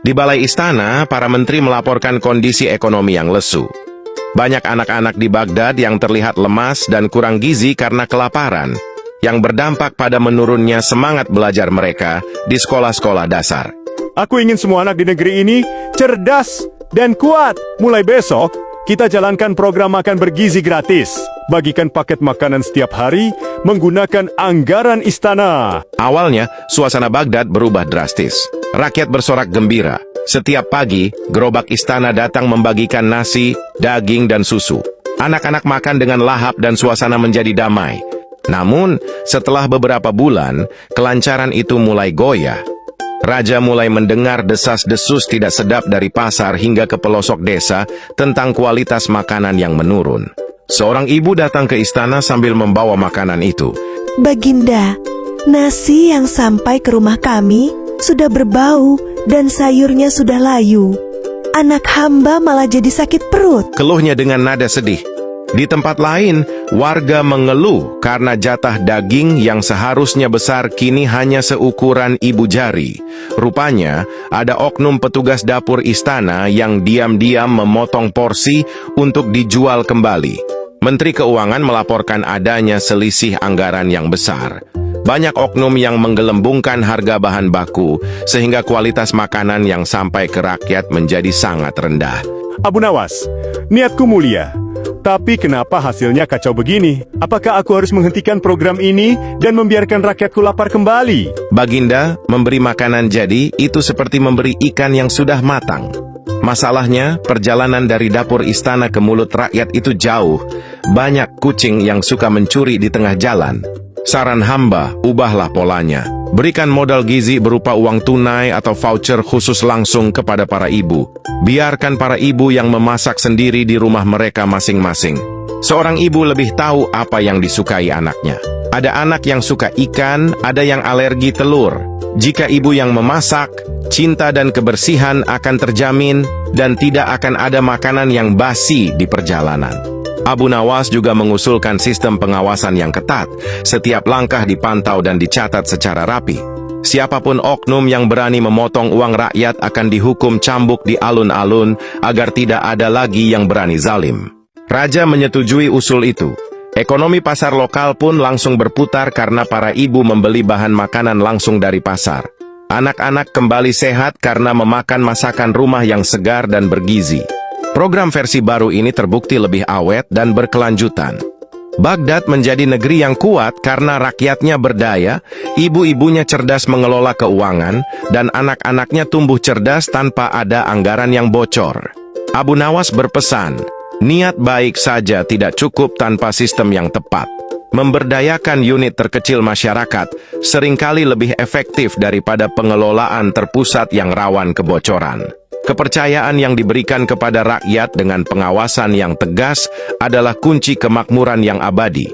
Di balai istana, para menteri melaporkan kondisi ekonomi yang lesu. Banyak anak-anak di Baghdad yang terlihat lemas dan kurang gizi karena kelaparan, yang berdampak pada menurunnya semangat belajar mereka di sekolah-sekolah dasar. Aku ingin semua anak di negeri ini cerdas dan kuat. Mulai besok, kita jalankan program makan bergizi gratis. Bagikan paket makanan setiap hari menggunakan anggaran istana. Awalnya, suasana Baghdad berubah drastis. Rakyat bersorak gembira. Setiap pagi, gerobak istana datang membagikan nasi, daging, dan susu. Anak-anak makan dengan lahap dan suasana menjadi damai. Namun, setelah beberapa bulan, kelancaran itu mulai goyah. Raja mulai mendengar desas-desus tidak sedap dari pasar hingga ke pelosok desa tentang kualitas makanan yang menurun. Seorang ibu datang ke istana sambil membawa makanan itu. Baginda, nasi yang sampai ke rumah kami sudah berbau dan sayurnya sudah layu. Anak hamba malah jadi sakit perut. Keluhnya dengan nada sedih. Di tempat lain, warga mengeluh karena jatah daging yang seharusnya besar kini hanya seukuran ibu jari. Rupanya, ada oknum petugas dapur istana yang diam-diam memotong porsi untuk dijual kembali. Menteri Keuangan melaporkan adanya selisih anggaran yang besar. Banyak oknum yang menggelembungkan harga bahan baku, sehingga kualitas makanan yang sampai ke rakyat menjadi sangat rendah. Abu Nawas, niatku mulia. Tapi kenapa hasilnya kacau begini? Apakah aku harus menghentikan program ini dan membiarkan rakyatku lapar kembali? Baginda, memberi makanan jadi itu seperti memberi ikan yang sudah matang. Masalahnya, perjalanan dari dapur istana ke mulut rakyat itu jauh. Banyak kucing yang suka mencuri di tengah jalan. Saran hamba, ubahlah polanya. Berikan modal gizi berupa uang tunai atau voucher khusus langsung kepada para ibu. Biarkan para ibu yang memasak sendiri di rumah mereka masing-masing. Seorang ibu lebih tahu apa yang disukai anaknya. Ada anak yang suka ikan, ada yang alergi telur. Jika ibu yang memasak, cinta dan kebersihan akan terjamin dan tidak akan ada makanan yang basi di perjalanan. Abu Nawas juga mengusulkan sistem pengawasan yang ketat. Setiap langkah dipantau dan dicatat secara rapi. Siapapun oknum yang berani memotong uang rakyat akan dihukum cambuk di alun-alun agar tidak ada lagi yang berani zalim. Raja menyetujui usul itu. Ekonomi pasar lokal pun langsung berputar karena para ibu membeli bahan makanan langsung dari pasar. Anak-anak kembali sehat karena memakan masakan rumah yang segar dan bergizi. Program versi baru ini terbukti lebih awet dan berkelanjutan. Baghdad menjadi negeri yang kuat karena rakyatnya berdaya, ibu-ibunya cerdas mengelola keuangan, dan anak-anaknya tumbuh cerdas tanpa ada anggaran yang bocor. Abu Nawas berpesan, niat baik saja tidak cukup tanpa sistem yang tepat. Memberdayakan unit terkecil masyarakat seringkali lebih efektif daripada pengelolaan terpusat yang rawan kebocoran. Kepercayaan yang diberikan kepada rakyat dengan pengawasan yang tegas adalah kunci kemakmuran yang abadi.